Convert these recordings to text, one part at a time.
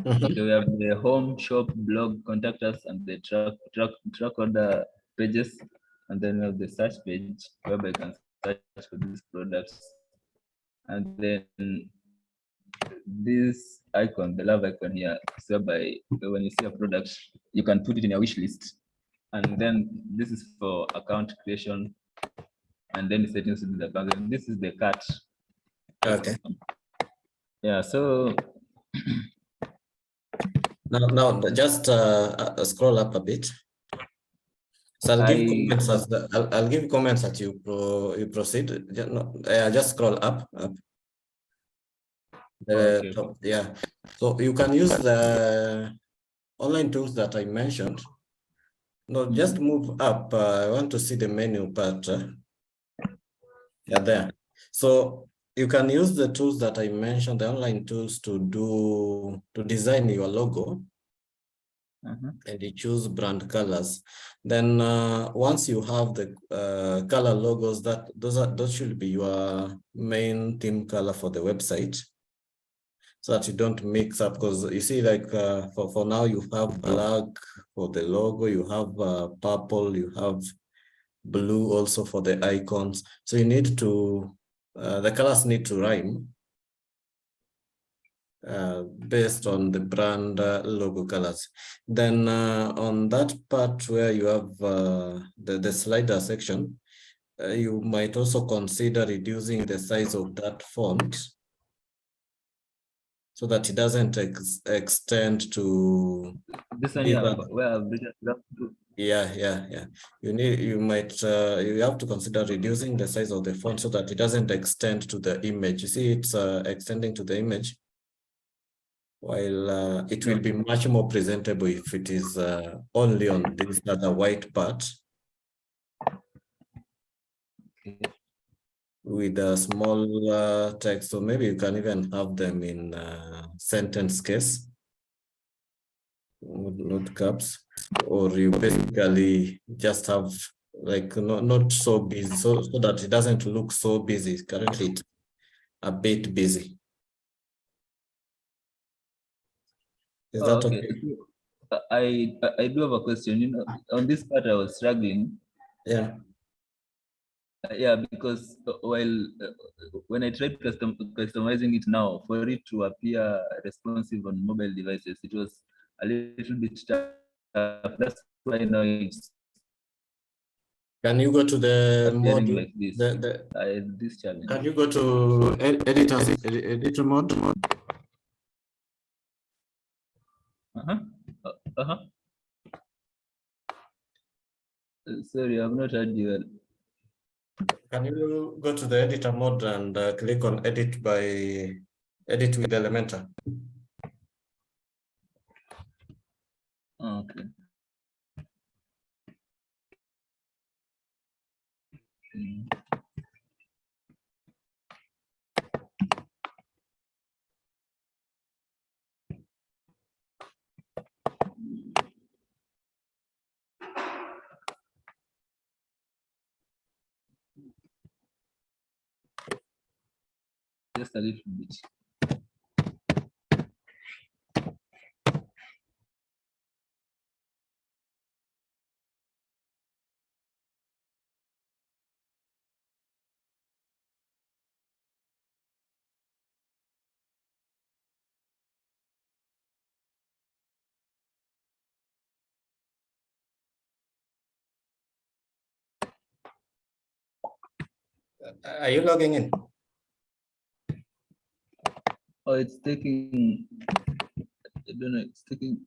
Mhm. So we have the home, shop, blog, contact us, and the track order pages. And then we have the search page whereby you can search for these products. And then this icon, the love icon here, is whereby when you see a product, you can put it in your wish list. And then this is for account creation, and then the settings with the account. And this is the cart. Okay. Yeah, so Now just scroll up a bit. So I'll give comments as I'll give comments as you proceed. Just scroll up. The okay. top, yeah. So you can use the online tools that I mentioned. No, just move up. I want to see the menu part. Yeah, there. So you can use the tools that I mentioned, the online tools, to design your logo. And you choose brand colors. Then once you have the color logos, those should be your main theme color for the website, so that you don't mix up. Because you see, like for now, you have black for the logo, you have purple, you have blue also for the icons. So you need to the colors need to rhyme based on the brand logo colors. Then on that part where you have the slider section, you might also consider reducing the size of that font so that it doesn't extend to This one here, where I've written. yeah. You have to consider reducing the size of the font so that it doesn't extend to the image. You see, it's extending to the image, while it will be much more presentable if it is only on this other white part with a small text. So maybe you can even have them in sentence case, not caps, or you basically just have like not so busy, so that it doesn't look so busy. Currently, it's a bit busy. Is that Okay. I do have a question. You know, on this part I was struggling. Yeah. Yeah, because when I tried customizing it now for it to appear responsive on mobile devices, it was a little bit tough. That's why now it's Can you go to the appearing mode? like this. This challenge. Can you go to editor mode? Sorry, I've not heard you well. Can you go to the editor mode and click on edit with Elementor? Okay. Just a little bit. Are you logging in? Oh, it's taking, I don't know, it's taking.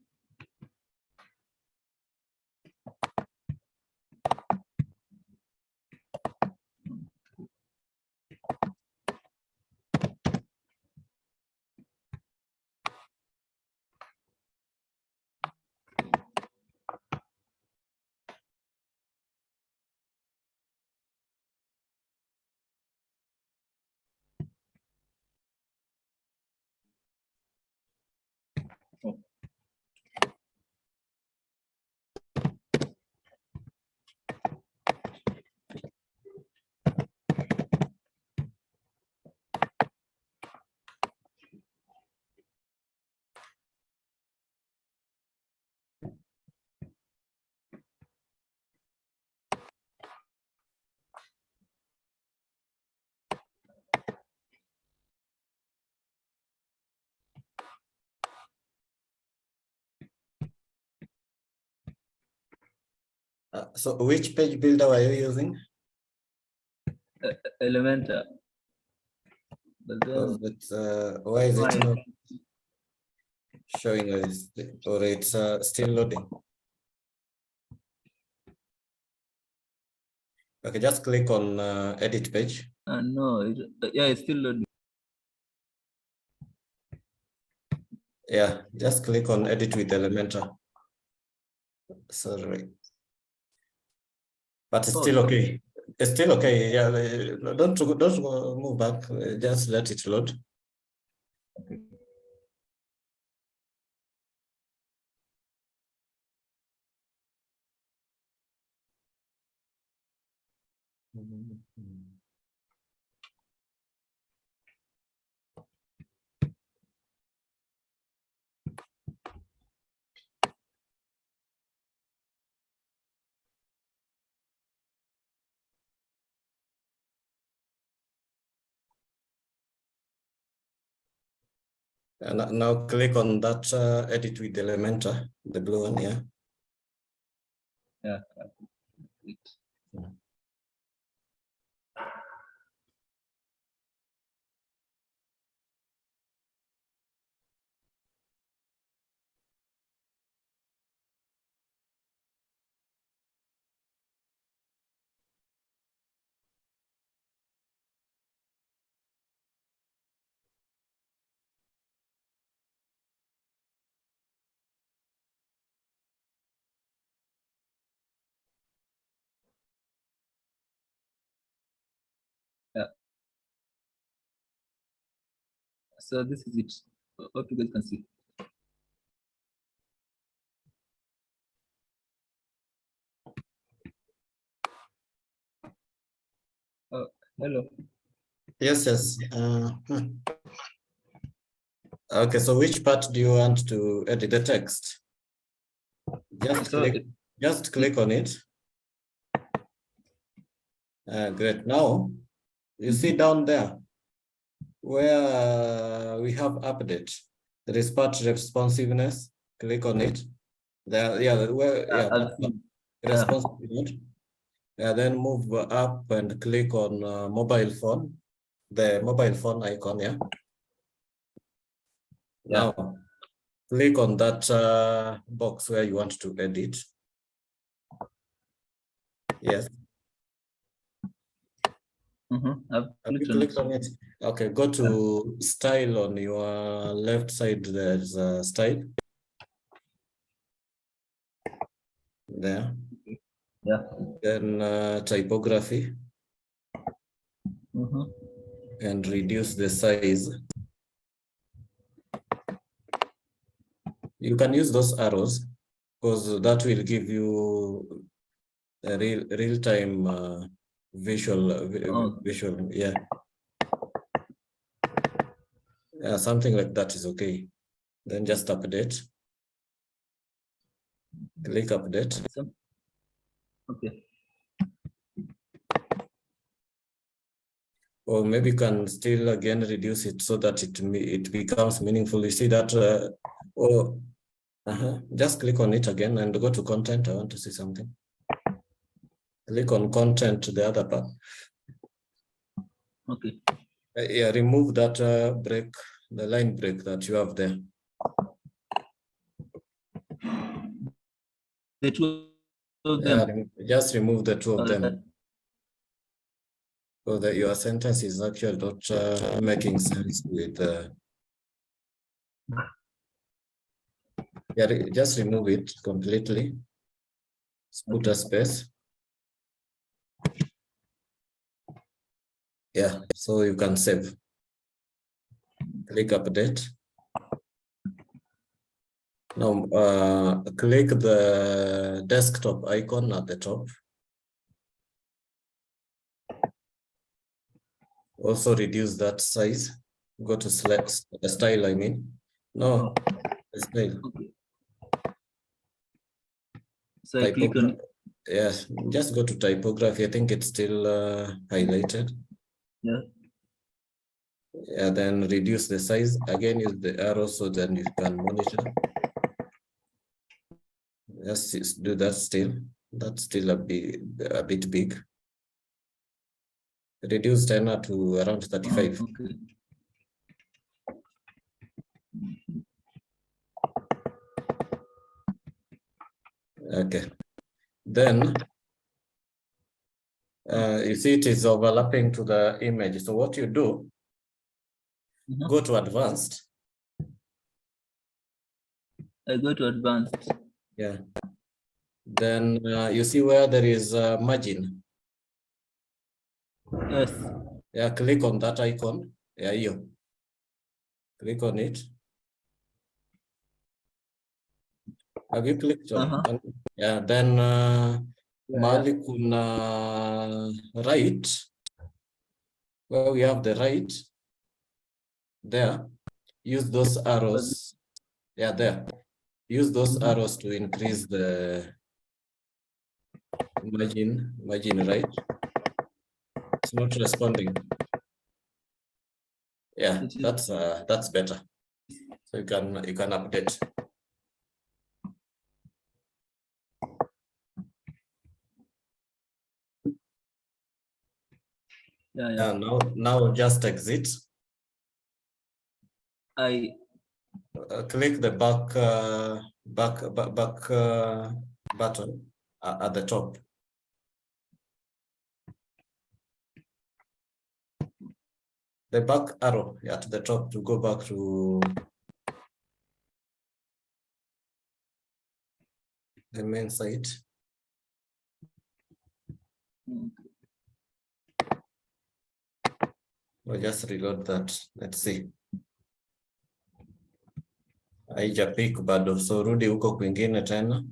So which page builder are you using? Elementor. But then Why is it not showing us, or it's still loading? Okay, just click on edit page. no, yeah, it's still loading. Yeah, just click on edit with Elementor. Sorry. But it's still okay. It's still okay. Yeah, don't move back. Just let it load. Okay. And now click on that edit with Elementor, the blue one, yeah. Yeah. Yeah. So this is it. Hope you guys can see. Oh, hello. Yes, yes. Okay, so which part do you want to edit the text? Just click on it. Great. Now, you see down there where we have update. There is part responsiveness. Click on it. There, yeah, responsiveness. Yeah, then move up and click on mobile phone. The mobile phone icon, yeah. Yeah. Now, click on that box where you want to edit. Yes. Have you clicked on it? Okay, go to style on your left side. There's style. There. Yeah. Then typography. And reduce the size. You can use those arrows because that will give you a real-time visual, yeah. Yeah, something like that is okay. Then just update. Click update. Okay. Or maybe you can still again reduce it so that it becomes meaningful. You see that? Just click on it again and go to content. I want to see something. Click on content, the other part. Okay. Yeah, remove that break, the line break that you have there. The two of them. Just remove the two of them. So that your sentence is actually not making sense with yeah, just remove it completely. Put a space. Yeah, so you can save. Click update. Now click the desktop icon at the top. Also reduce that size. Go to select style, I mean. No, style. Okay. So I click on it. Yes, just go to typography. I think it's still highlighted. Yeah. Yeah, then reduce the size. Again, use the arrow so then you can monitor. Just do that still. That's still a bit big. Reduce tenor to around 35. Okay. Okay. Then you see it is overlapping to the image. So what you do, go to advanced. I go to advanced. Yeah. Then you see where there is a margin. Yes. Yeah, click on that icon. Yeah, you click on it. Have you clicked on? Yeah, then mahali kuna right, where we have the right, there, use those arrows. Yeah, there. Use those arrows to increase the margin, right? It's not responding. Yeah, that's better. So you can update. Yeah. Now just exit. I Click the back button at the top. The back arrow at the top to go back to the main site. We'll just reload that. Let's see. Haijapik bado, so rudi huko kwingine tena.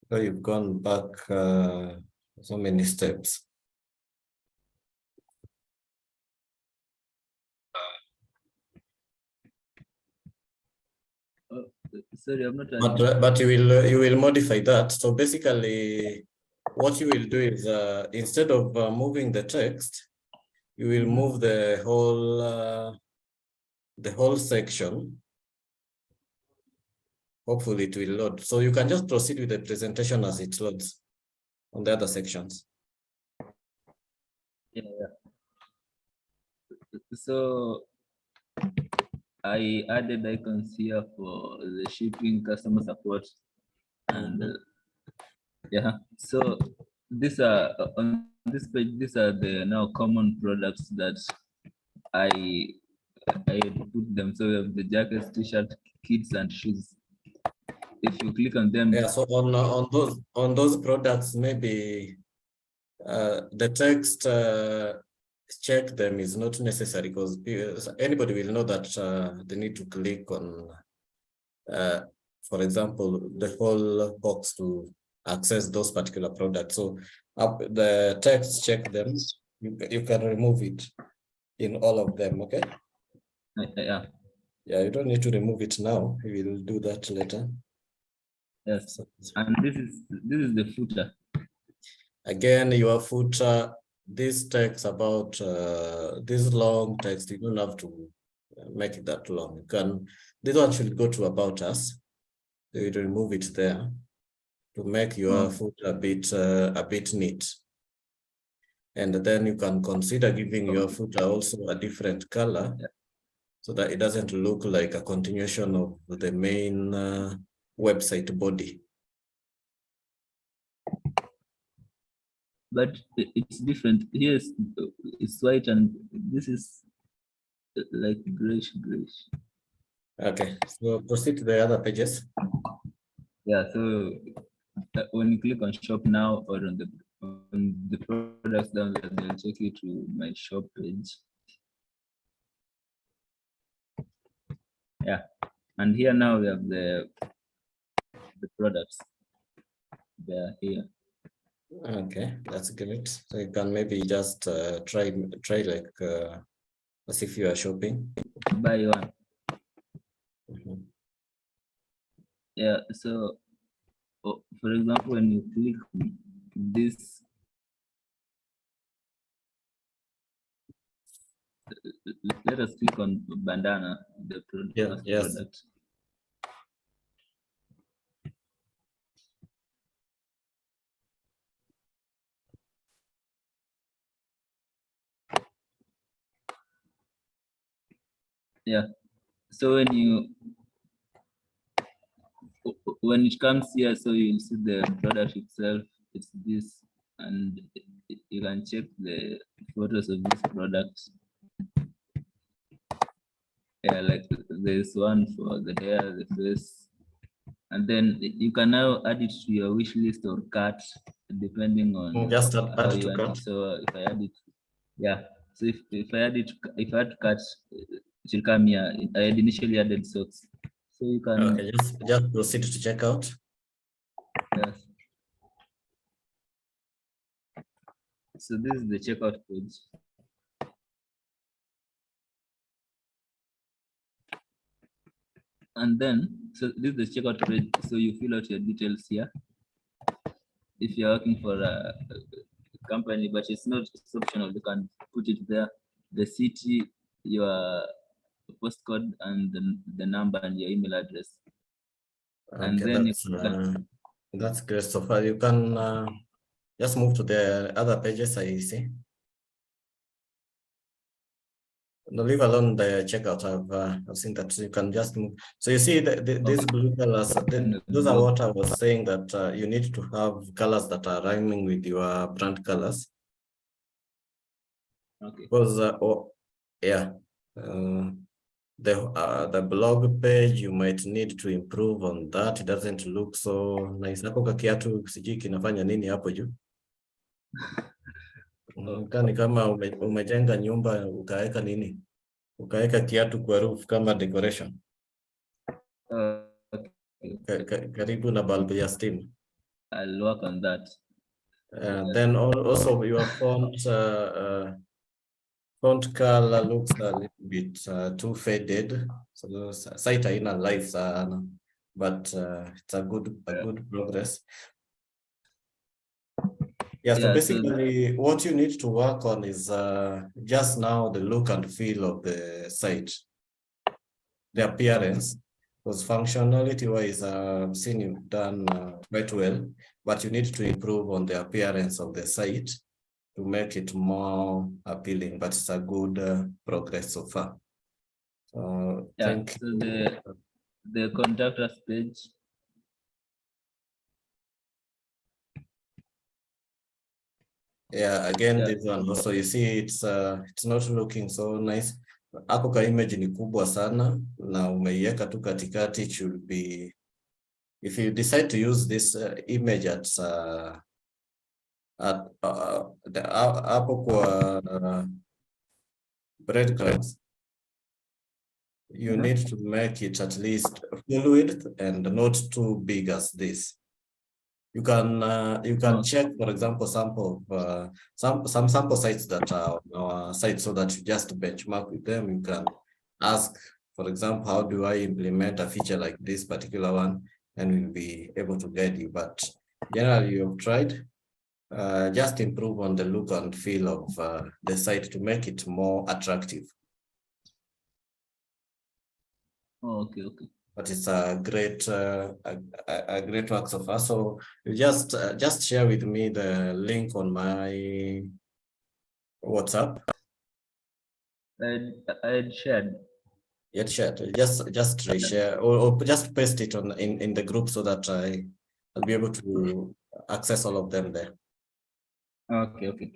So you've gone back so many steps. sorry, I'm not. But you will modify that. So basically, what you will do is instead of moving the text, you will move the whole section. Hopefully it will load. So you can just proceed with the presentation as it loads on the other sections. Yeah. So I added icons here for the shipping, customer support, and yeah. So these are on this page. These are the now common products that I put them. So we have the jackets, t-shirt, kits, and shoes. If you click on them, Yeah. So on those products, maybe the text check them is not necessary because anybody will know that they need to click on, for example, the whole box to access those particular products. So the text check them. You can remove it in all of them. Okay. yeah. Yeah, you don't need to remove it now. We will do that later. Yes. So, and this is the footer. again, your footer. This takes about this long text. You don't have to make it that long. You can. This one should go to about us. So you remove it there to make your footer a bit neat. And then you can consider giving your footer also a different color, so that it doesn't look like a continuation of the main website body. But it's different. Here it's white and this is like grayish. Okay, so proceed to the other pages. Yeah, so when you click on shop now or on the products down there, they'll take you to my shop page. Yeah, and here now we have the products. They're here. Okay, that's great. So you can maybe just try like as if you are shopping. Buy one. Yeah, so for example, when you click this, let us click on bandana, the Yeah, yes. product. Yeah. So when it comes here, so you'll see the product itself. It's this, and you can check the photos of this product. Yeah, like there's one for the hair, the face, and then you can now add it to your wish list or cart, depending on Just how add you to want it. cart. So if I add it, yeah. So if I add it, if I add cart, it will come here. I had initially added socks, so you can. Okay, just proceed to check out. Yes. So this is the checkout page. And then, so this is the checkout page. So you fill out your details here. If you're working for a company, but it's not, it's optional, you can put it there. The city, your postcode, and the number and your email address. And Okay, then that's great so far. You can just move to the other pages I see. No, leave alone the checkout. I've seen that you can just move. So you see these blue colors. Those are what I was saying, that you need to have colors that are rhyming with your brand colors. Okay. Because yeah, the blog page you might need to improve on that. It doesn't look so nice. Hapo kakiatu sijui kinafanya nini hapo juu. Ni kama umejenga nyumba ukaweka nini? Ukaweka kiatu kwa roof kama decoration. Karibu na bulb ya steam. I'll work on that. Then also your font color looks a little bit too faded. So site haina life sana, but it's a good progress. Yeah, so basically what you need to work on is just now the look and feel of the site, the appearance. Because functionality wise, I've seen you've done quite well, but you need to improve on the appearance of the site to make it more appealing, but it's a good progress so far. Thank you. So the contact us page. Yeah, again, this one also, you see, it's not looking so nice. Hapo ka image ni kubwa sana na umeiweka tu katikati. It should be, if you decide to use this image at hapo kwa breadcrumbs, you need to make it at least full width and not too big as this. You can check, for example, some sample sites that are on our site, so that you just benchmark with them. You can ask, for example, how do I implement a feature like this particular one, and we'll be able to guide you. But generally, you've tried. Just improve on the look and feel of the site to make it more attractive. Oh, okay. But it's a great work so far. So you just share with me the link on my WhatsApp. I had shared. Yet shared. Just reshare or just paste it on in the group, so that I'll be able to access all of them there. Okay.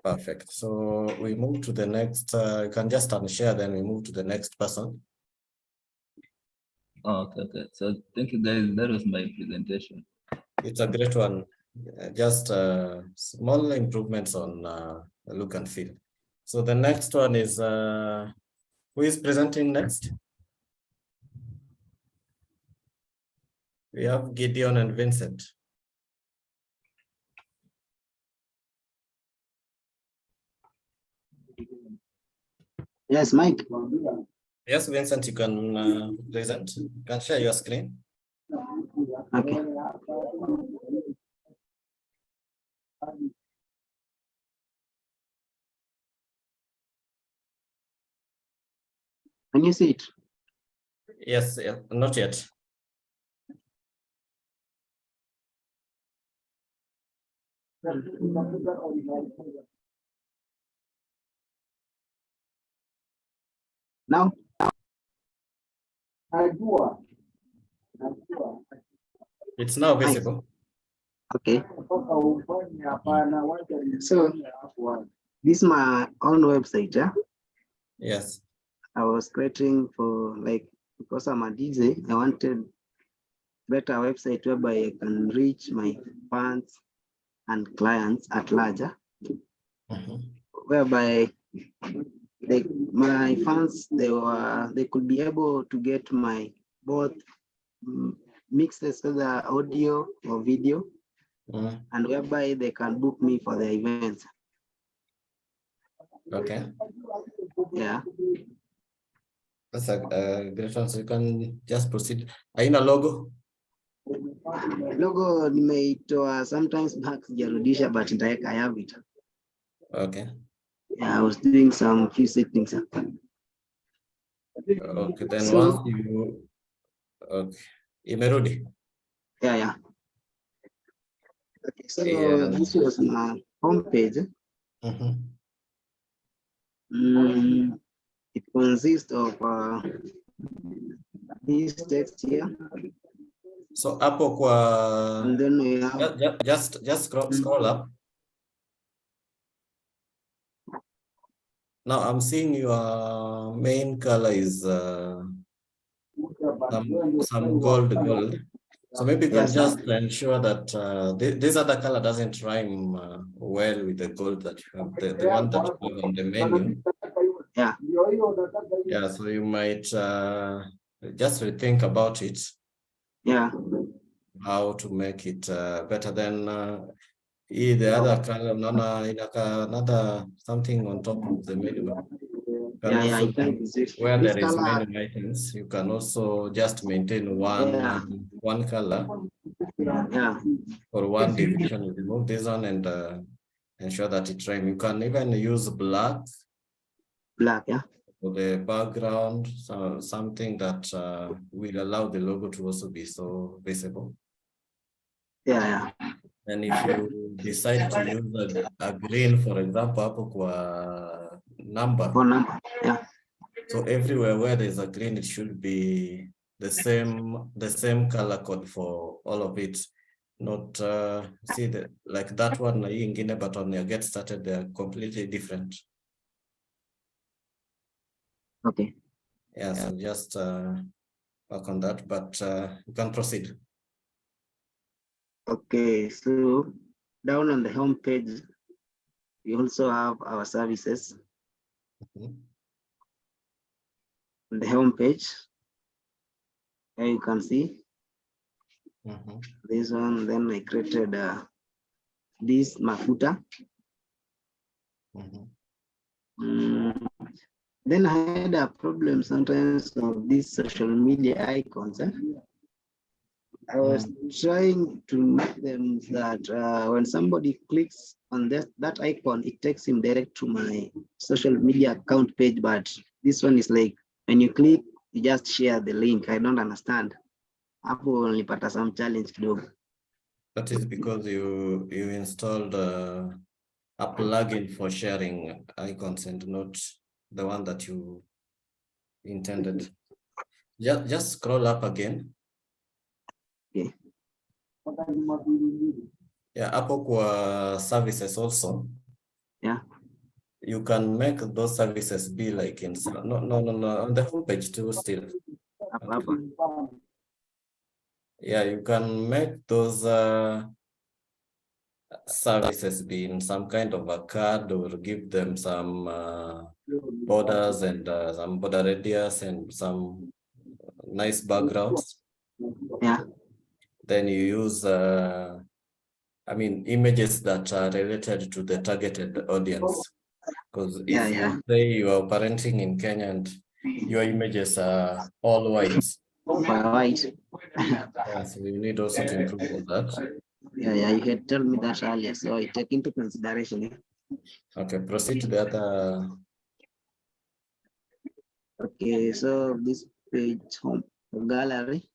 Perfect. So we move to the next. You can just unshare, then we move to the next person. Okay. So thank you guys. That was my presentation. It's a great one. Just small improvements on look and feel. So the next one is who is presenting next? We have Gideon and Vincent. Yes, Mike. Yes, Vincent, you can present. You can share your screen. Okay. Can you see it? Yes, not yet. Now? It's now visible. Okay. So this is my own website. Yeah? Yes. I was creating for because I'm a DJ, I wanted better website whereby I can reach my fans and clients at larger, whereby my fans they could be able to get my both mixes, whether audio or video, and whereby they can book me for the events. Okay. Yeah. That's a great one. So you can just proceed. Are you in a logo? Logo nimeitoa sometimes back sijarudisha, but I have it. Okay. Yeah, I was doing some few settings. Okay, then So, once you imerudi. Yeah. Okay, so Yeah. this was my homepage. It consists of this text here. So hapo kwa And then we have just scroll up. Now I'm seeing your main color is some gold. So maybe you can just ensure that this other color doesn't rhyme well with the gold that you have, the one that you have on the menu. Yeah. Yeah, so you might just rethink about it. Yeah. How to make it better than the other color, another something on top of the menu. Yeah, where this there is color, many items, you can also just maintain one color. Yeah. For one division, you remove this one and ensure that it rhymes. You can even use black. Yeah. For the background, so something that will allow the logo to also be so visible. Yeah. And if you decide to use a green, for example, hapo kwa number. For number, yeah. So everywhere where there's a green, it should be the same color code for all of it. Not see that like that one ingine, but on your get started, they're completely different. Okay. Yeah, so just work on that, but you can proceed. Okay, so down on the home page, we also have our services. On the home page, here you can see this one. Then I created this mafuta. Then I had a problem sometimes of these social media icons. I was trying to make them that when somebody clicks on that icon, it takes him direct to my social media account page. But this one is like, when you click, you just share the link. I don't understand. Hapo nilipata some challenge kidogo. That is because you installed a plugin for sharing icons and not the one that you intended. Just scroll up again. Okay. Yeah, hapo kwa services also. Yeah. You can make those services be like in no on the homepage too still. Okay. Yeah, you can make those services be in some kind of a card or give them some borders and some border radius and some nice backgrounds. Yeah. Then you use images that are related to the targeted audience. Because if you say you are parenting in Kenya and your images are all white. White. Yeah, so you need also to improve on that. Yeah, you had told me that earlier, so I take into consideration. Okay, proceed to the other. Okay, so this page home gallery.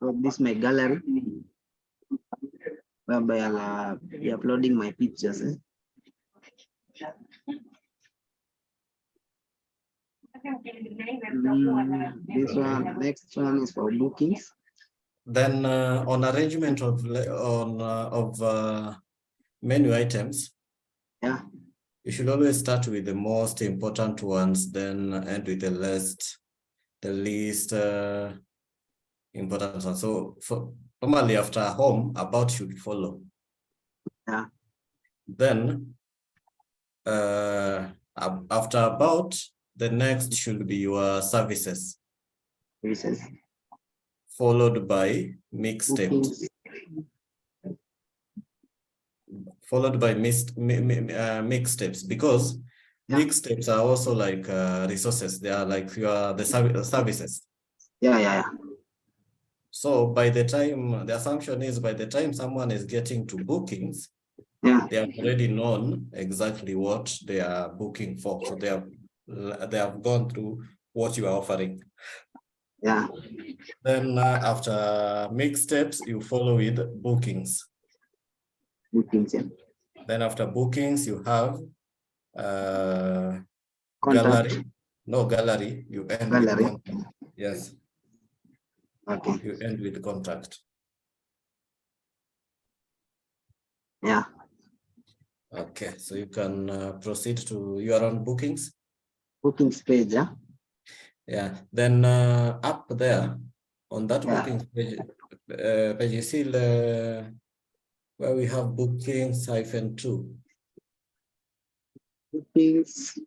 So this my gallery, whereby I'll be uploading my pictures. This one, next one is for bookings. Then on arrangement of menu items, Yeah, you should always start with the most important ones, then end with the least important one. So normally after home, about should follow. yeah. Then after about, the next should be your services, Services. followed by mixtapes, Bookings. followed by mixtapes, because Yeah. mixtapes are also like resources. They are like the services. Yeah, yeah, yeah. So by the time, the assumption is by the time someone is getting to bookings, Yeah, they have already known exactly what they are booking for. So they have gone through what you are offering. yeah. Then after mixtapes, you follow with bookings. Bookings, yeah. Then after bookings, you have Contact. gallery. No, gallery, you end with Gallery. contact. Yes, Okay. you end with contact. Yeah. Okay, so you can proceed to your own bookings. Bookings page, yeah. Yeah, then up there on that Yeah. bookings page, you see where we have bookings -2 Bookings.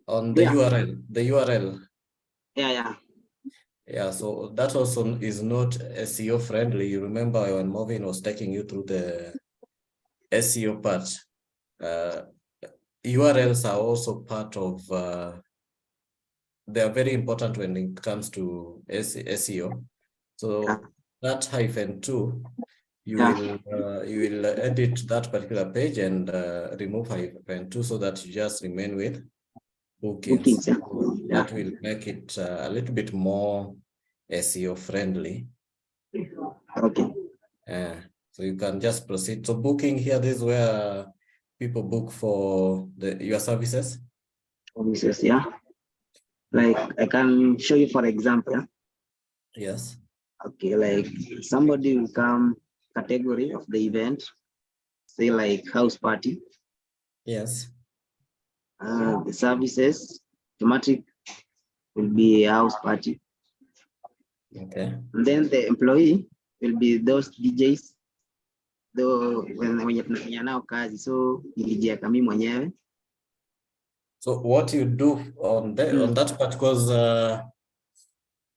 on the Yeah. URL. The URL. Yeah, yeah. Yeah, so that also is not SEO friendly. You remember when Marvin was taking you through the SEO part. URLs are also part of, they are very important when it comes to SEO. So Yeah. that -2, you Yeah. will edit that particular page and remove -2 so that you just remain with bookings. Bookings, yeah. Yeah. That will make it a little bit more SEO friendly. Okay. So you can just proceed. So booking here, this is where people book for your services. Services, yeah. Like I can show you for example. Yeah? Yes. Okay, like somebody will come category of the event, say like house party. Yes. The services automatic will be a house party. Okay. And then the employee will be those DJs, though wenye tunafanya nao kazi, so nilijiweka mimi mwenyewe. So what you do on that part, because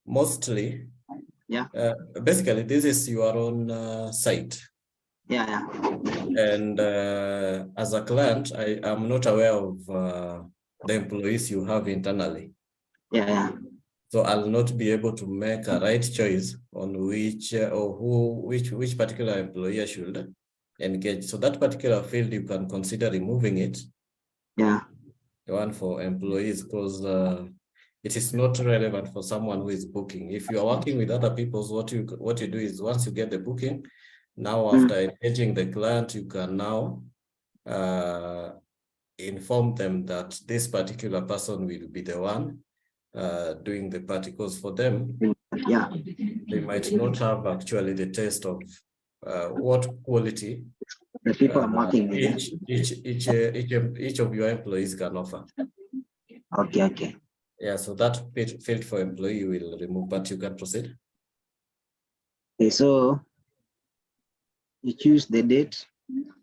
mostly, yeah, basically this is your own site. Yeah, yeah. And as a client, I am not aware of the employees you have internally. Yeah, yeah. So I'll not be able to make a right choice on which which particular employee I should engage. So that particular field, you can consider removing it. Yeah. The one for employees, because it is not relevant for someone who is booking. If you are working with other people, what you do is once you get the booking, now after engaging the client, you can now inform them that this particular person will be the one doing the party, because for them, yeah, they might not have actually the taste of what quality the people I'm working with. each of your employees can offer. Okay, okay. Yeah, so that field for employee you will remove, but you can proceed. Okay, so you choose the date,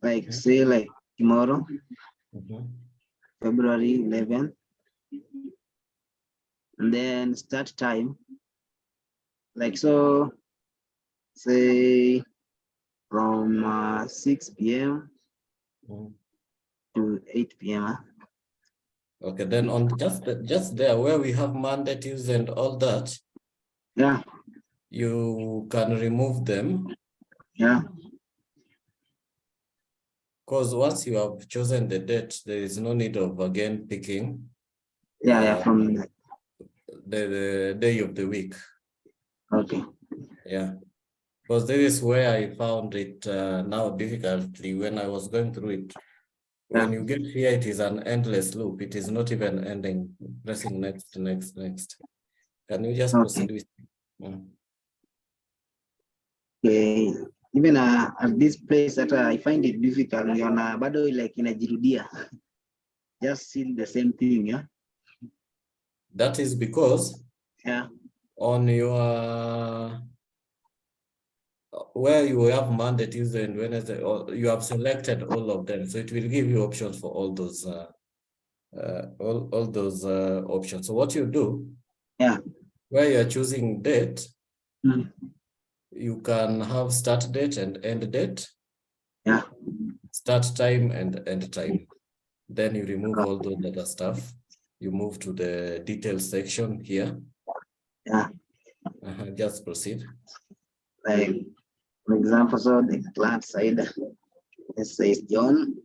like say like tomorrow, February 11th, and then start time, like so, say from 6 p.m. to 8 p.m. Okay, then on just there where we have Monday, Tuesday, and all that, Yeah, you can remove them. yeah. Because once you have chosen the date, there is no need of again picking From the day of the week. okay. Yeah, because this is where I found it now difficultly when I was going through it. When you get here, it is an endless loop. It is not even ending, pressing next, next, next. Can you just proceed with? Okay. Even at this place that I find it difficult, bado like inajirudia. Just see the same thing, yeah. That is because on your where you have Monday, Tuesday, and Wednesday, you have selected all of them, so it will give you options for all those options. So what you do, where you are choosing date, you can have start date and end date. Start time and end time. Then you remove all those other stuff. You move to the details section here. Just proceed. Like, for example, so the client side, it says John.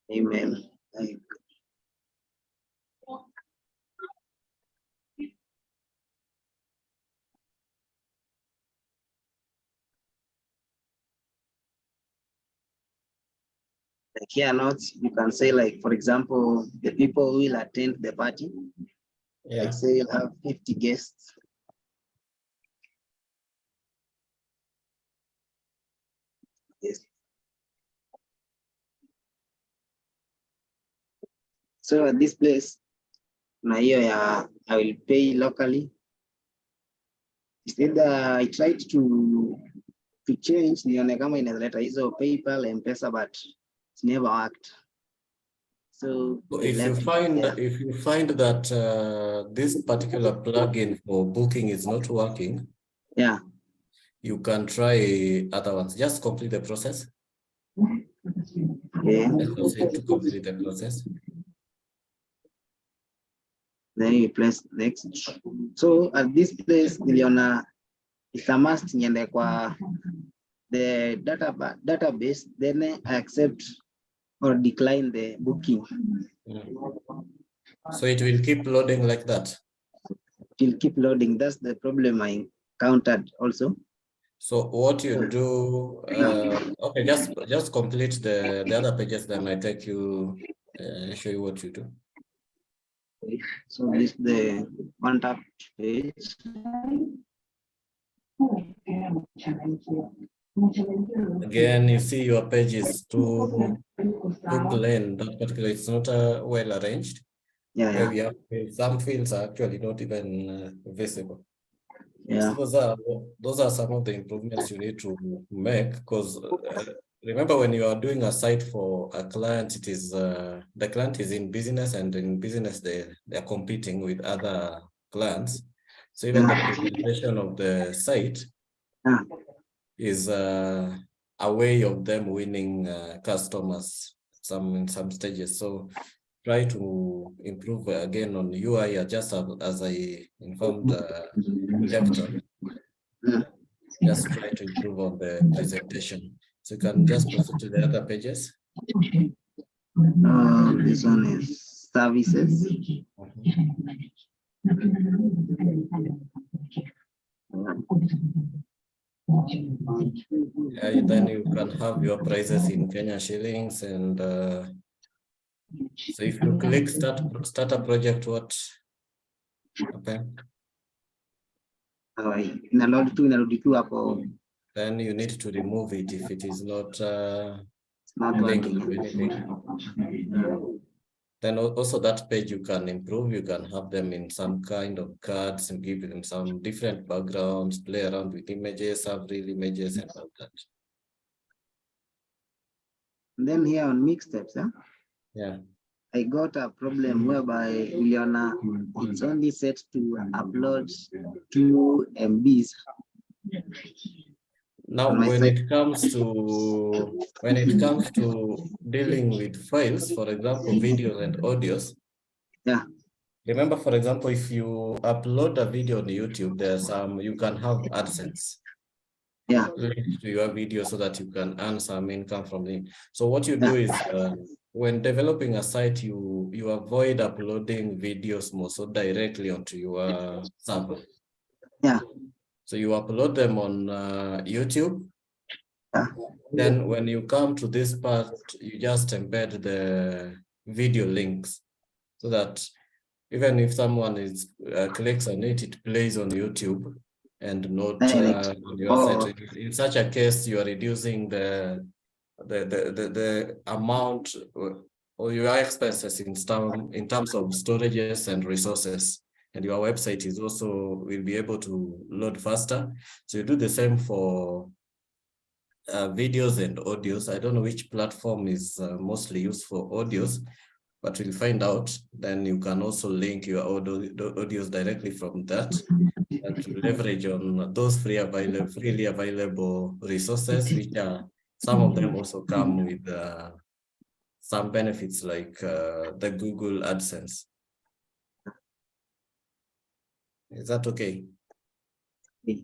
Email. Like, here notes, you can say, like, for example, the people who will attend the party. Like, say you'll have 50 guests. Yes. So at this place, I will pay locally. Instead, I tried to change nione kama inaleta hizo PayPal, M-Pesa, but it's never worked. So if you find that this particular plugin for booking is not working, you can try other ones. Just complete the process. Let's proceed to complete the process. Then you press next. So at this place, niliona it's a must niende kwa the database, then I accept or decline the booking. So it will keep loading like that? It will keep loading. That's the problem I encountered also. So what you do, okay, just complete the other pages, then I take you, show you what you do. So this is the contact page. Again, you see your page is too plain. That particular, it's not well arranged. Where we have some fields are actually not even visible. So those are some of the improvements you need to make, because remember, when you are doing a site for a client, it is the client is in business, and in business they are competing with other clients. So even the presentation of the site is a way of them winning customers in some stages. So try to improve again on UI, just as I informed Lector. Just try to improve on the presentation. So you can just proceed to the other pages. This one is services. Then you can have your prices in Kenya shillings, and so if you click start a project, what happens? Then you need to remove it if it is not linking to anything. Then also that page you can improve. You can have them in some kind of cards and give them some different backgrounds, play around with images, have real images and all that. And then here on mixtapes, I got a problem whereby it's only set to upload 2 MBs. Now, when it comes to dealing with files, for example, videos and audios, Remember, for example, if you upload a video on YouTube, there's you can have AdSense. Yeah. Linked to your video so that you can earn some income from it. So what you do is when developing a site, you avoid uploading videos more so directly onto your server. Yeah. So you upload them on YouTube. Yeah. Then when you come to this part, you just embed the video links so that even if someone is clicks on it, it plays on YouTube and not on your site. In such a case, you are reducing the amount or your expenses in terms of storages and resources, and your website is also will be able to load faster. So you do the same for videos and audios. I don't know which platform is mostly used for audios, but we'll find out. Then you can also link your audios directly from that and to leverage on those freely available resources, which are some of them also come with some benefits like the Google AdSense. Is that okay?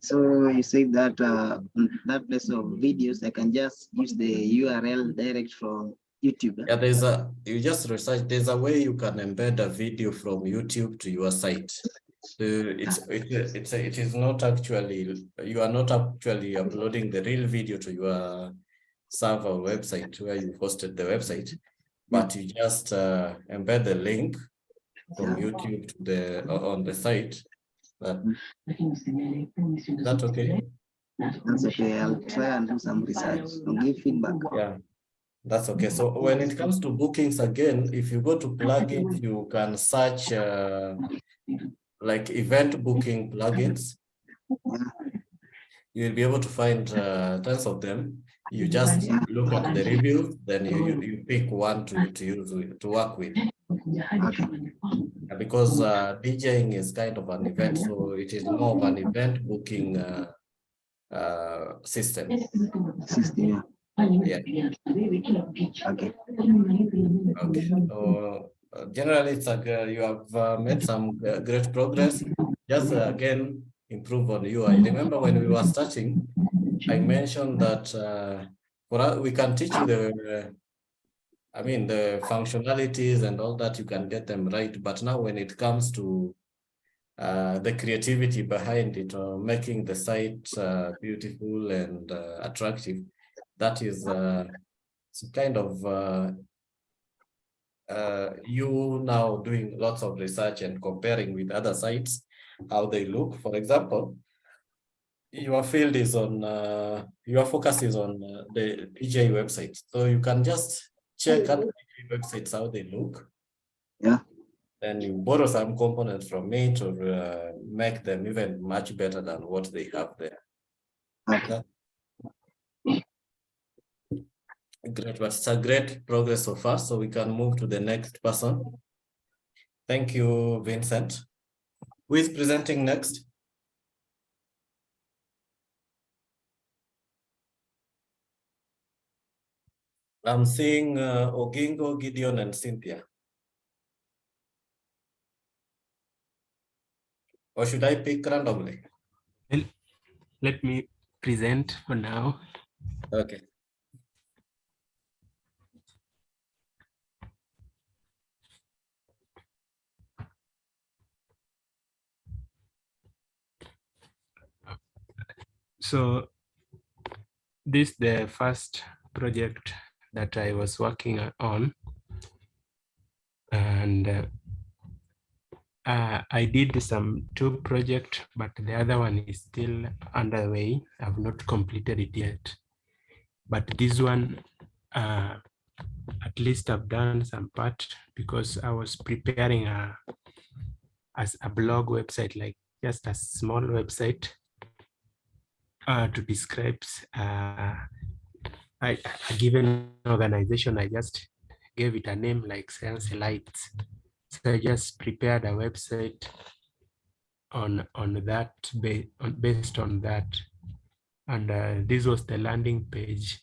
So you say that that place of videos, I can just use the URL direct from YouTube. Yeah, you just research, there's a way you can embed a video from YouTube to your site. It is not actually, you are not actually uploading the real video to your server website where you hosted the website, but you just embed the link from YouTube to the on the site. Is that okay? That's okay. I'll try and do some research and give feedback. Yeah, that's okay. So when it comes to bookings, again, if you go to plugins, you can search like event booking plugins. You'll be able to find tons of them. You just look at the reviews, then you pick one to use to work with. Okay. Because DJing is kind of an event, so it is more of an event booking system. System. Yeah. Okay. Okay. So generally, it's you have made some great progress. Just again, improve on UI. Remember when we were starting, I mentioned that for us, we can teach you the functionalities and all that, you can get them right. But now when it comes to the creativity behind it, or making the site beautiful and attractive, that is kind of you now doing lots of research and comparing with other sites, how they look. For example, your field is on, your focus is on the DJ website. So you can just check other DJ websites, how they look. Yeah. Then you borrow some components from it or make them even much better than what they have there. Okay. Great, but it's a great progress so far. So we can move to the next person. Thank you, Vincent. Who is presenting next? I'm seeing Ogingo, Gideon, and Cynthia. Or should I pick randomly? Well, let me present for now. Okay. So this is the first project that I was working on, and I did two projects, but the other one is still underway. I've not completed it yet, but this one, at least I've done some part because I was preparing as a blog website, like just a small website to describe a given organization. I just gave it a name like Science Lights. So I just prepared a website on that, based on that. And this was the landing page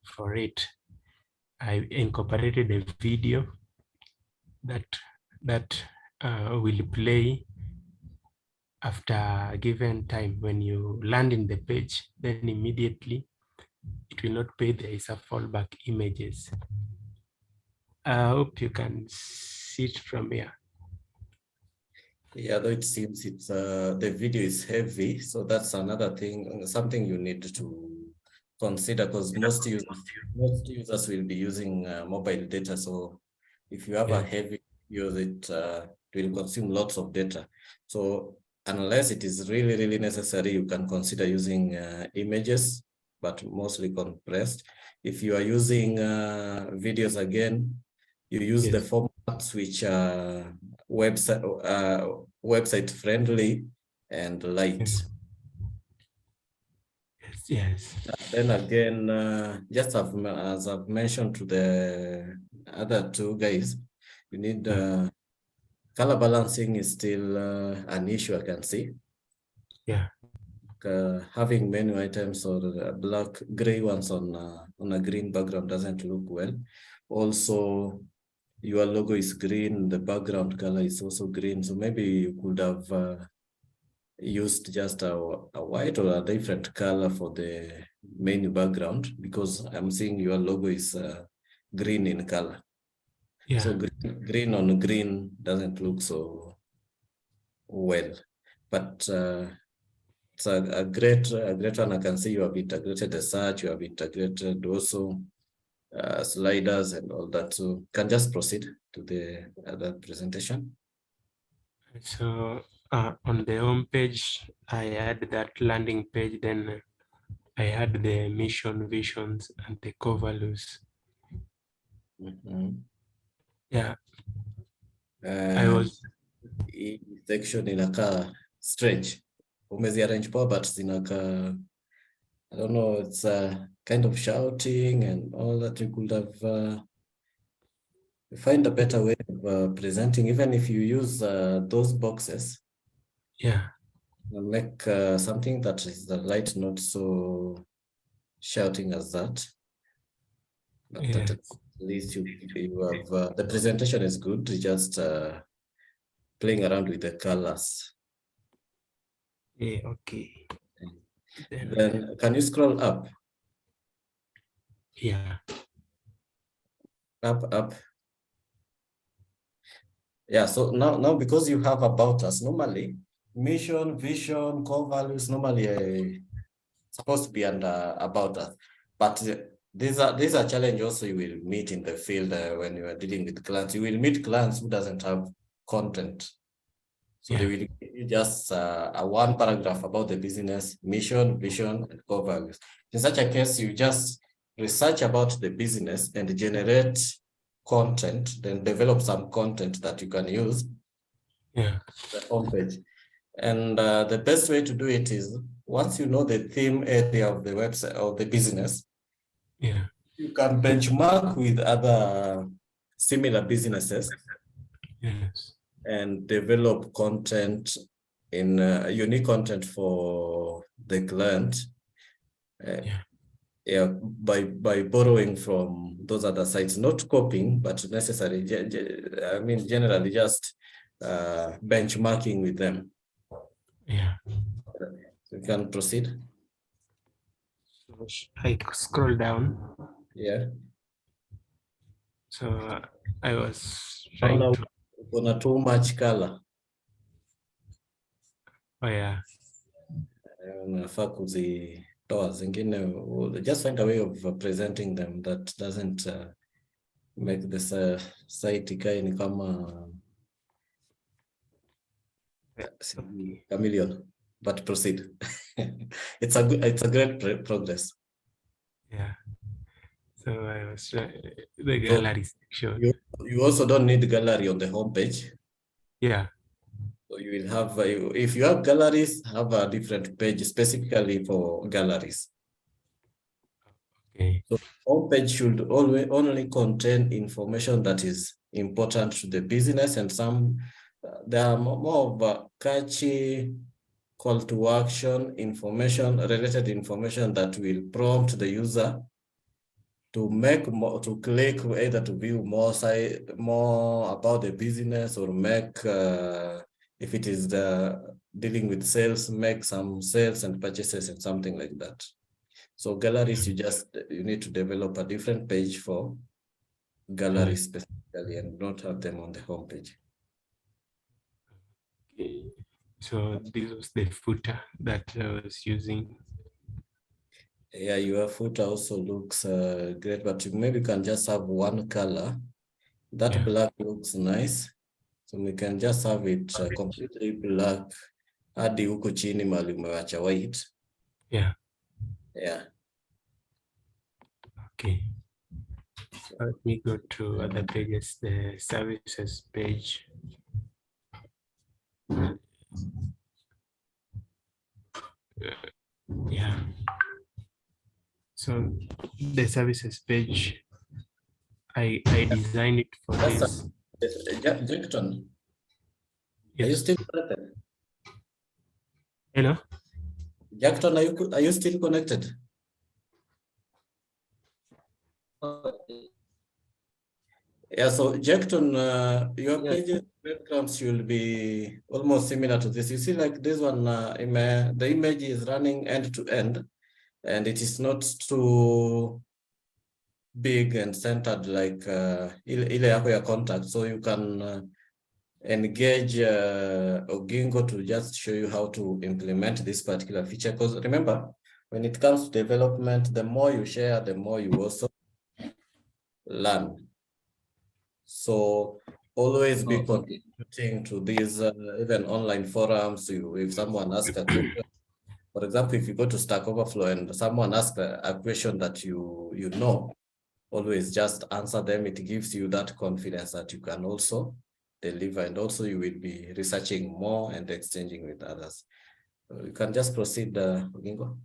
for it. I incorporated a video that will play after a given time. When you land in the page, then immediately it will not pay. There is a fallback images. I hope you can see it from here. Yeah, though it seems it's the video is heavy, so that's another thing, something you need to consider, because most users will be using mobile data. So if you have a heavy use, it will consume lots of data. So unless it is really, really necessary, you can consider using images, but mostly compressed. If you are using videos again, you use the formats which are website friendly and light. Yes. Then again, just as I've mentioned to the other two guys, you need color balancing is still an issue, I can see. Yeah. Having menu items or black gray ones on a green background doesn't look well. Also, your logo is green, the background color is also green. So maybe you could have used just a white or a different color for the menu background, because I'm seeing your logo is green in color. Yeah. So green on green doesn't look so well, but it's a great one. I can see you have integrated the search, you have integrated also sliders and all that. So can just proceed to the other presentation. So on the home page, I had that landing page, then I had the mission, visions, and the core values. Yeah. I was section inakaa strange. Umeziarrange poa, but zinakaa, I don't know, it's kind of shouting and all that. You could have find a better way of presenting, even if you use those boxes. Yeah. Make something that is the light, not so shouting as that. But Yeah. at least you have the presentation is good. Just playing around with the colors. Yeah. Okay. Then can you scroll up? Yeah. Up. Yeah, so now because you have about us, normally mission, vision, core values, normally supposed to be under about us. But these are challenges also you will meet in the field when you are dealing with clients. You will meet clients who doesn't have content. So they will give you just a one paragraph about the business, mission, vision, and core values. In such a case, you just research about the business and generate content, then develop some content that you can use. Yeah. The homepage. And the best way to do it is, once you know the theme area of the website or the business, yeah, you can benchmark with other similar businesses. Yes. And develop content in unique content for the client. Yeah, by borrowing from those other sites, not copying, but necessarily, I mean, generally just benchmarking with them. Yeah. So you can proceed. So I scroll down. Yeah. So I was trying to. Gonna too much color. Oh yeah. Nafaa kuzitoa zingine, just find a way of presenting them that doesn't make this site ikae ni kama chameleon, but proceed. It's a great progress. Yeah. So I was the gallery section. You also don't need gallery on the homepage. Yeah. So you will have, if you have galleries, have a different page specifically for galleries. Okay. So homepage should always only contain information that is important to the business, and some there are more of a catchy call to action information, related information that will prompt the user to make more, to click either to view more about the business, or make if it is dealing with sales, make some sales and purchases and something like that. So galleries, you need to develop a different page for galleries specifically, and not have them on the home page. Okay. So this was the footer that I was using. Yeah, your footer also looks great, but you maybe can just have one color. That black looks nice, so we can just have it completely black hadi huku chini mahali umewacha white. Yeah. Yeah. Okay. Let me go to other pages, the services page. Yeah. So the services page, I designed it for this. Jackton, Yes. are you still connected? Hello? Jackton, are you still connected? Yeah, so Jackton, your pages breadcrumbs should be almost similar to this. You see, like this one, the image is running end to end, and it is not too big and centered like ile yako ya contact. So you can engage Ogingo to just show you how to implement this particular feature. Because remember, when it comes to development, the more you share, the more you also learn. So always be contributing to these even online forums. If someone asks a question, for example, if you go to Stack Overflow and someone asks a question that you know, always just answer them. It gives you that confidence that you can also deliver, and also you will be researching more and exchanging with others. You can just proceed, Ogingo.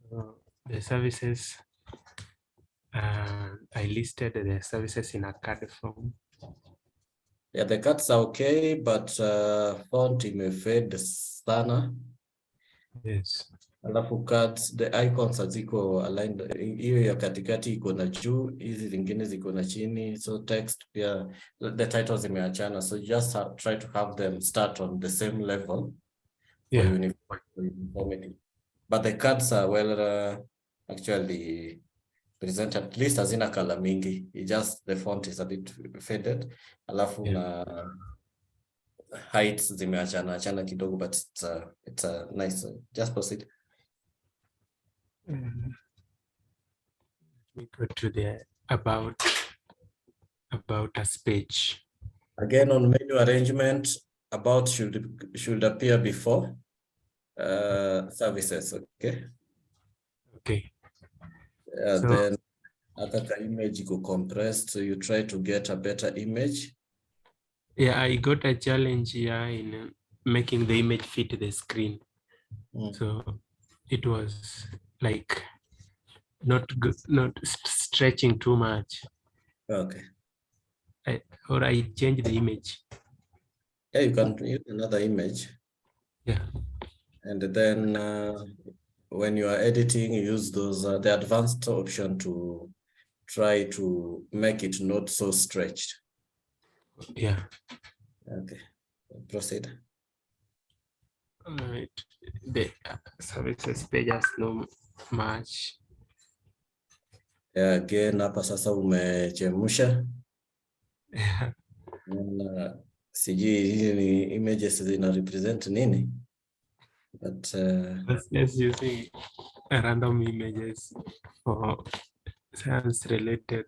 So the services, I listed the services in a card form. Yeah, the cards are okay, but font imefade sana. Yes. Alafu cards, the icons haziko aligned. Hiyo ya katikati iko na juu, hizi zingine ziko na chini. So text pia, the titles zimeachana. So just try to have them start on the same level for uniformity. But the cards are well actually presented. At least hazina color mingi. The font is a bit faded. Alafu na heights zimeachana kidogo, but it's a nice. Just proceed. We go to the about us page. Again, on menu arrangement, about should appear before services. Okay. Okay. So, then other image go compressed, so you try to get a better image. Yeah, I got a challenge here in making the image fit the screen. So it was like not stretching too much. Okay. Or I change the image. Yeah, you can use another image. Yeah. And then when you are editing, you use those the advanced option to try to make it not so stretched. Yeah. Okay. Proceed. All right. The services page has no much. Yeah, again, hapa sasa umechemsha. Yeah. Sijui hii ni images zina represent nini, but just using random images for science related.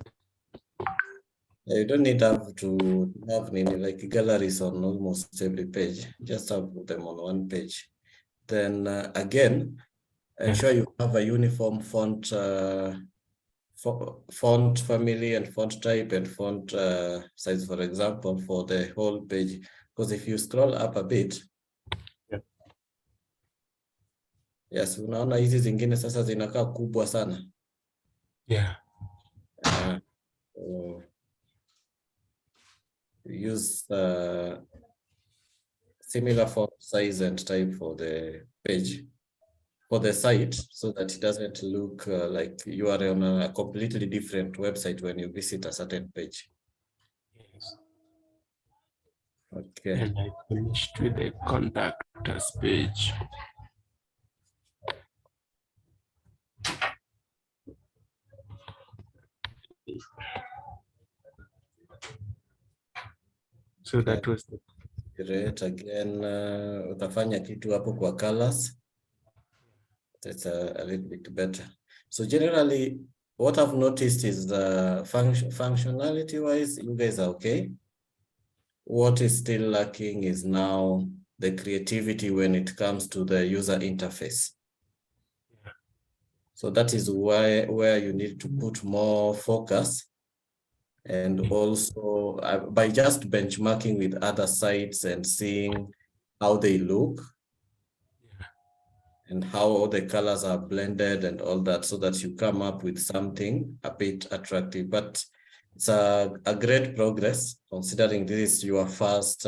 You don't need to have nini, like galleries on almost every page. Just have them on one page. Then again, ensure you have a uniform font font family and font type and font size, for example, for the whole page. Because if you scroll up a bit, yes, unaona hizi zingine sasa zinakaa kubwa sana. Yeah. Use similar font size and type for the page for the site so that it doesn't look like you are on a completely different website when you visit a certain page. Yes. Okay. And I finished with the contact us page. So that was the Great. Again, utafanya kitu hapo kwa colors. That's a little bit better. So generally, what I've noticed is the functionality wise, you guys are okay. What is still lacking is now the creativity when it comes to the user interface. So that is where you need to put more focus, and also by just benchmarking with other sites and seeing how they look and how all the colors are blended and all that, so that you come up with something a bit attractive. But it's a great progress considering this is your first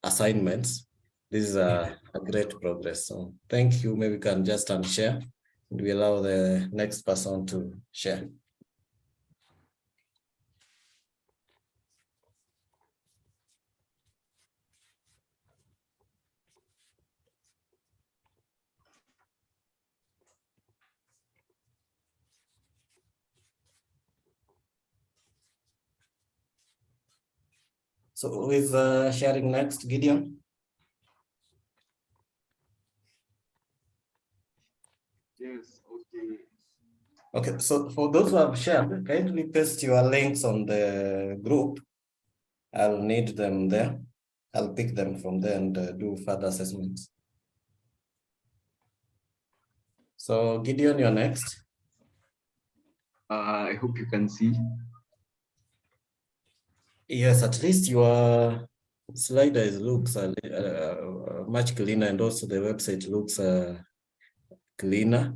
assignments. This is a great progress. So thank you. Maybe we can just unshare and we allow the next person to share. So who is sharing next, Gideon? Yes, okay. Okay, so for those who have shared, kindly paste your links on the group. I'll need them there. I'll pick them from there and do further assessments. So Gideon, you're next. I hope you can see. Yes, at least your slider looks much cleaner, and also the website looks cleaner.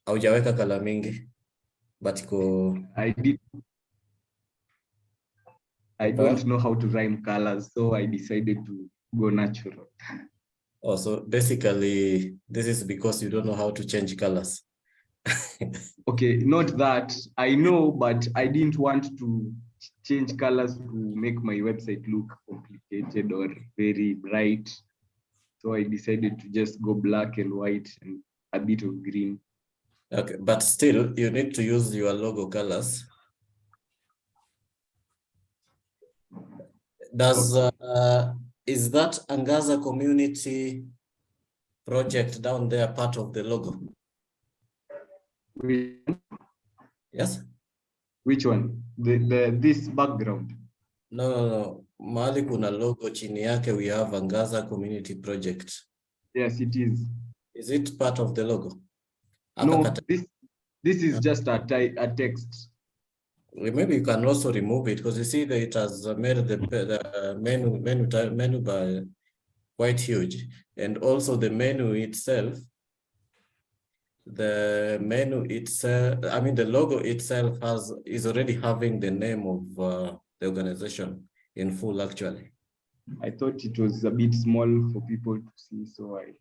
Haujaweka kala mingi, but I don't know how to rhyme colors, so I decided to go natural. Oh, so basically, this is because you don't know how to change colors. Okay, not that. I know, but I didn't want to change colors to make my website look complicated or very bright. So I decided to just go black and white and a bit of green. Okay, but still, you need to use your logo colors. Does is that Angaza community project down there part of the logo? Yes. Which one? This background. No. Mahali kuna logo chini yake we have Angaza community project. Yes, it is. Is it part of the logo? No, this is just a text. Maybe you can also remove it, because you see that it has made the menu bar quite huge, and also the menu itself. The menu itself, I mean, the logo itself is already having the name of the organization in full, actually. I thought it was a bit small for people to see, so I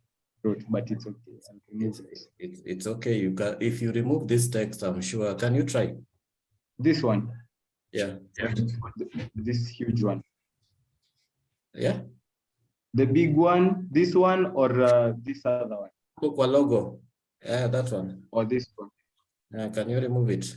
wrote, but it's okay. I'll remove it. It's okay. You can, if you remove this text, I'm sure. Can you try? This one. Yeah. This huge one. Yeah. The big one, this one, or this other one? Kwa logo. Yeah, that one. Or this one. Can you remove it?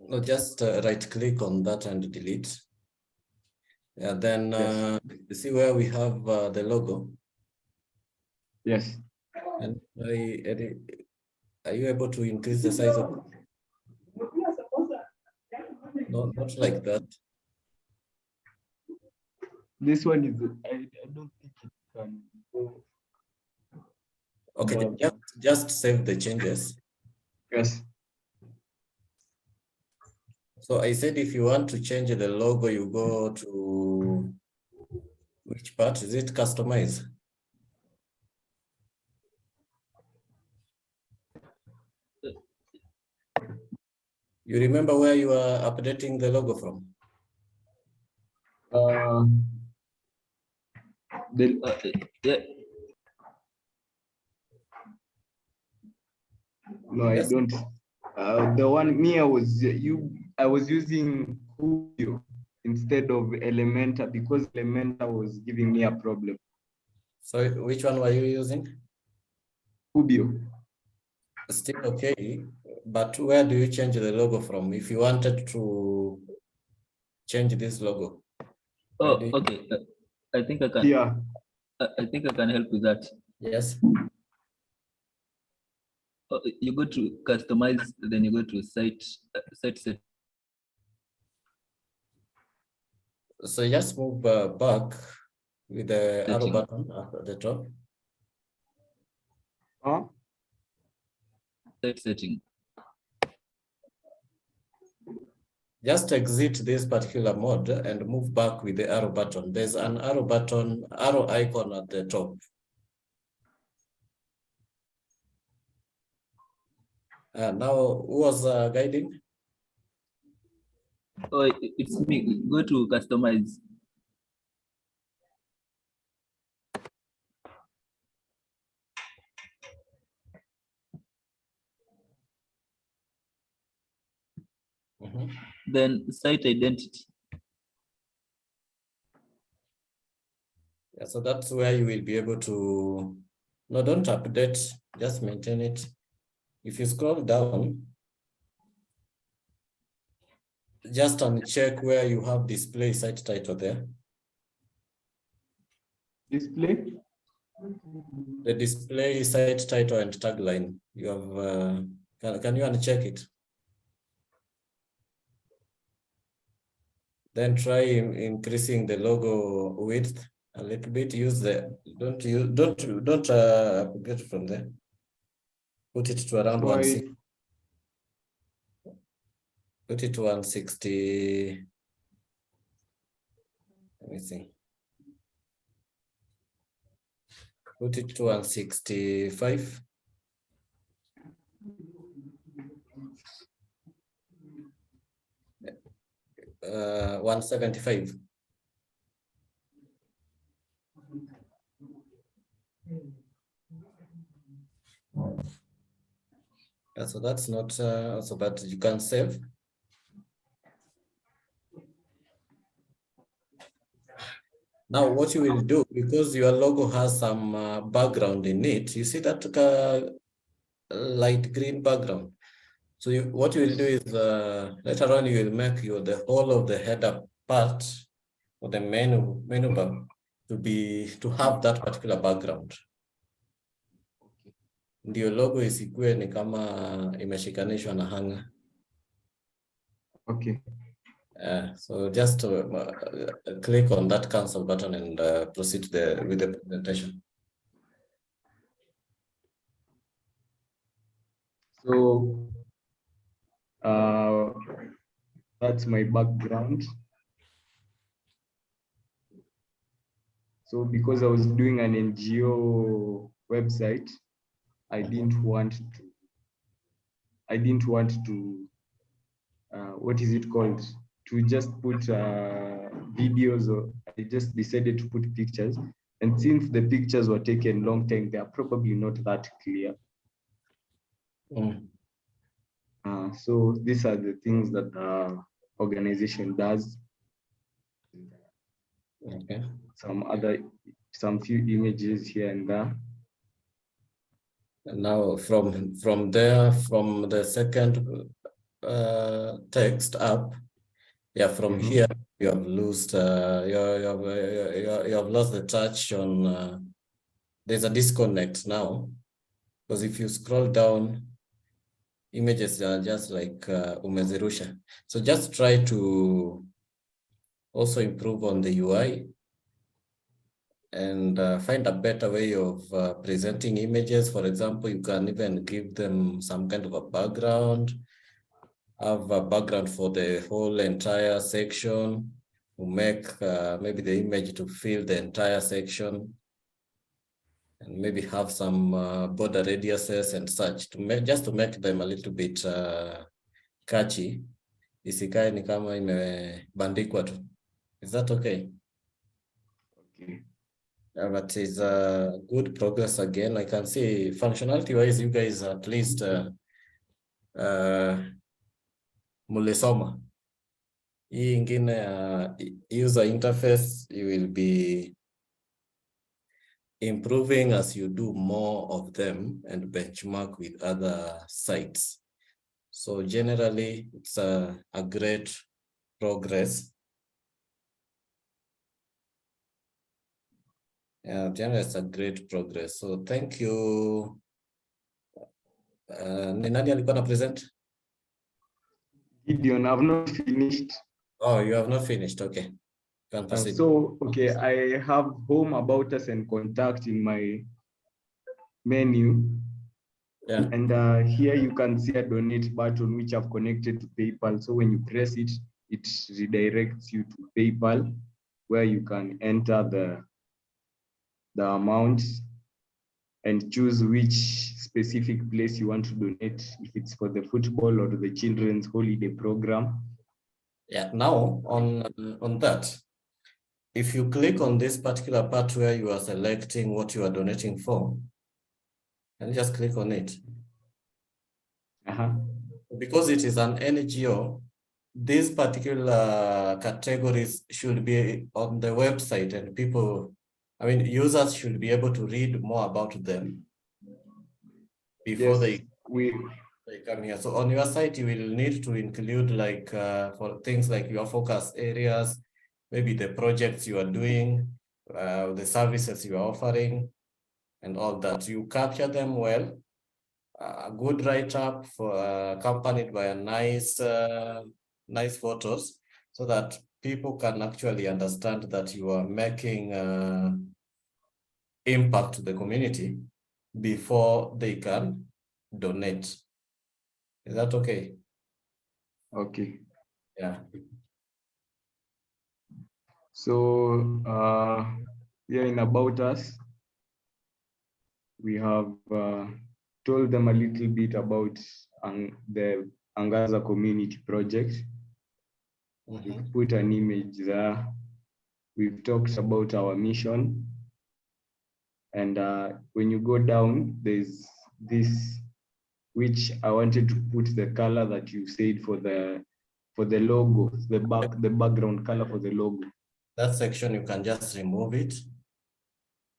No, just right click on that and delete. And then Yes. you see where we have the logo. Yes. And are you able to increase the size of it? No, not like that. This one is, I don't think it can go. Okay, just save the changes. Yes. So I said, if you want to change the logo, you go to which part? Is it customize? You remember where you are updating the logo from? Yeah. No, Yes. I don't. The one me, I was using Kubio instead of Elementor because Elementor was giving me a problem. So which one were you using? Kubio. Still okay, but where do you change the logo from? If you wanted to change this logo. Oh, okay. I think I can. Yeah. I think I can help with that. Yes. You go to customize, then you go to site set. So just move back with the arrow Setting. button at the top. Huh? Site setting. Just exit this particular mode and move back with the arrow button. There's an arrow button, arrow icon at the top. Now, who was guiding? Oh, it's me. Go to customize. Then site identity. Yeah, so that's where you will be able to, no, don't update, just maintain it. If you scroll down, just uncheck where you have display site title there. Display? The display site title and tagline. You have, can you uncheck it? Then try increasing the logo width a little bit. Use the, don't get from there. Put it to around 160. Put it to 160. Let me see. Put it to 165. 175. So that's not so, but you can save. Now, what you will do, because your logo has some background in it, you see that light green background. So what you will do is later on you will make the whole of the header part or the menu bar to have that particular background. Ndio logo isikuwe ni kama imeshikanishwa na hanger. Okay. So just click on that cancel button and proceed with the presentation. So that's my background. So because I was doing an NGO website, I didn't want to what is it called? To just put videos, or I just decided to put pictures. And since the pictures were taken long time, they are probably not that clear. So these are the things that the organization does. Okay. Some few images here and there. And now from there, from the second text up, yeah, from here you have lost you have lost the touch on. There's a disconnect now, because if you scroll down, images are just like umezirusha. So just try to also improve on the UI and find a better way of presenting images. For example, you can even give them some kind of a background. have a background for the whole entire section, to make maybe the image to fill the entire section, and maybe have some border radiuses and such to make, just to make them a little bit catchy. Isikae ni kama imebandikwa tu. Is that okay? Okay. But it's a good progress again. I can see functionality wise, you guys at least mulisoma. Hii ingine user interface, you will be improving as you do more of them and benchmark with other sites. So generally, it's a great progress. Yeah, generally, it's a great progress. So thank you. Ni nani alikuwa na present? Gideon, I've not finished. Oh, you have not finished. Okay. Can proceed. So, okay, I have home, about us, and contact in my menu. Yeah. And here you can see a donate button, which I've connected to PayPal. So when you press it, it redirects you to PayPal, where you can enter the amount and choose which specific place you want to donate, if it's for the football or the children's holiday program. Yeah. Now on that, if you click on this particular part where you are selecting what you are donating for, and just click on it. Because it is an NGO, these particular categories should be on the website, and people, I mean, users should be able to read more about them before Yes, they come here. So on your site, you will need to include like for things like your focus areas, maybe the projects you are doing, the services you are offering, and all that. You capture them well. A good write-up for accompanied by a nice photos, so that people can actually understand that you are making impact to the community before they can donate. Is that okay? Okay. Yeah. So here in About Us, we have told them a little bit about the Angaza Community Project. We've put an image there. We've talked about our mission. And when you go down, there's this, which I wanted to put the color that you said for the logo, the background color for the logo. That section, you can just remove it.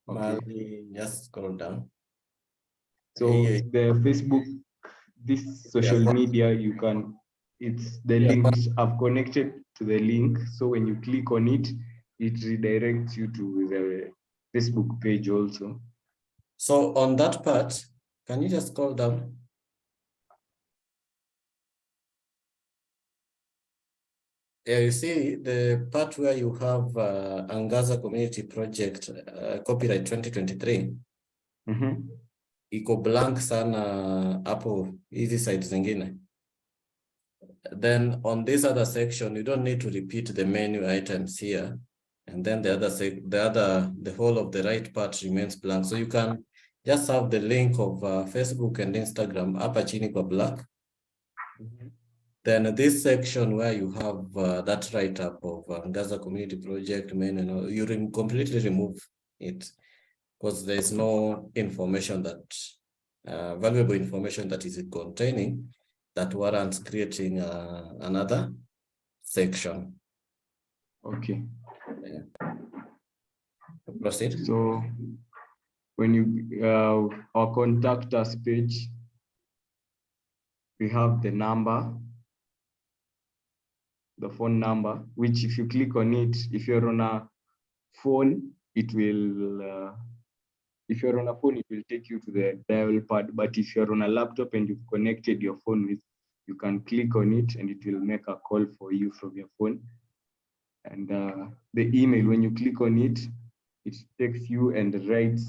Okay. Just scroll down. So the Facebook, this social media, you can, it's the link. I've connected to the link. So when you click on it, it redirects you to the Facebook page also. So on that part, can you just scroll down? Yeah, you see the part where you have Angaza Community Project, copyright 2023. Iko blank sana hapo hizi sites zingine. Then on this other section, you don't need to repeat the menu items here. And then the whole of the right part remains blank. So you can just have the link of Facebook and Instagram hapa chini kwa black. Then this section where you have that write-up of Angaza Community Project menu, you completely remove it, because there is no information that, valuable information that is containing that warrants creating another section. Okay. Yeah. Proceed. So when you, our contact us page, we have the number, the phone number, which if you click on it, if you're on a phone, it will, if you're on a phone, it will take you to the dial pad. But if you're on a laptop and you've connected your phone with, you can click on it and it will make a call for you from your phone. And the email, when you click on it, it takes you and writes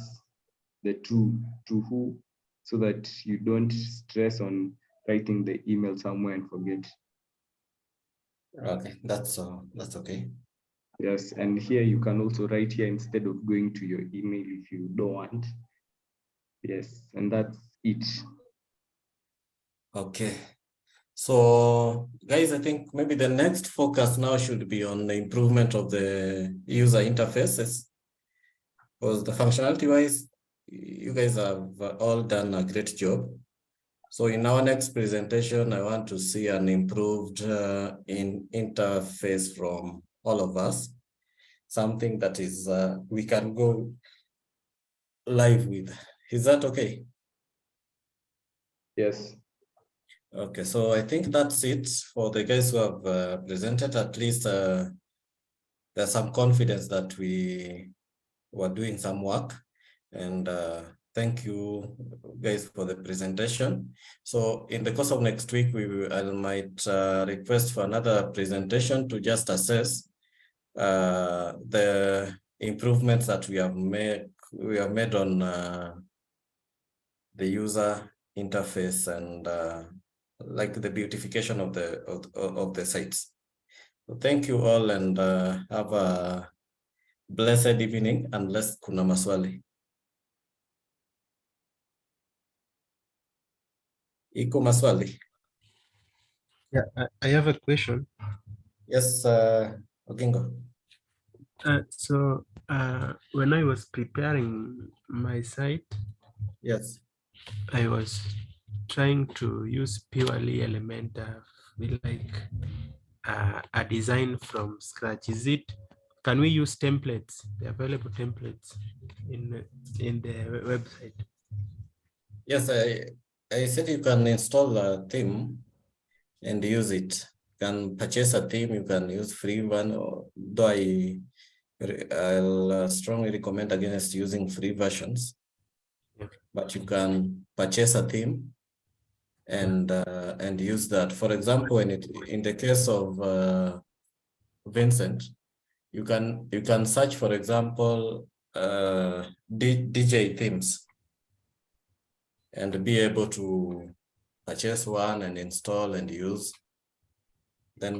the to who, so that you don't stress on writing the email somewhere and forget. Okay, that's okay. Yes, and here you can also write here instead of going to your email if you don't want. Yes, and that's it. Okay. So guys, I think maybe the next focus now should be on the improvement of the user interfaces, because the functionality wise, you guys have all done a great job. So in our next presentation, I want to see an improved interface from all of us, something that is we can go live with. Is that okay? Yes. Okay, so I think that's it for the guys who have presented. At least there's some confidence that we were doing some work, and thank you guys for the presentation. So in the course of next week, I might request for another presentation to just assess the improvements that we have made on the user interface and like the beautification of the sites. So thank you all, and have a blessed evening, unless kuna maswali. Iko maswali? Yeah, I have a question. Yes, Ogingo. So when I was preparing my site, Yes. I was trying to use purely Elementor, like a design from scratch. Can we use templates, the available templates in the website? Yes, I said you can install a theme and use it. You can purchase a theme, you can use free one, though I'll strongly recommend against using free versions. Yeah. But you can purchase a theme and use that. For example, in the case of Vincent, you can search, for example, DJ themes and be able to purchase one and install and use. Then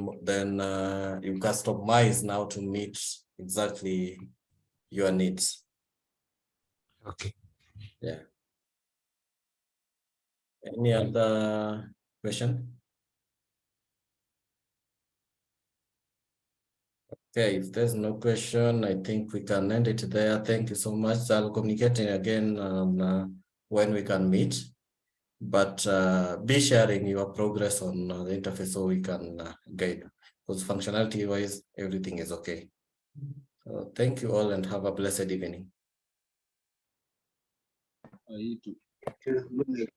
you customize now to meet exactly your needs. Okay. Yeah. Any other question? Okay, if there's no question, I think we can end it there. Thank you so much. I'll communicate again when we can meet, but be sharing your progress on the interface so we can guide, because functionality wise, everything is okay. So thank you all and have a blessed evening. You too. Good night.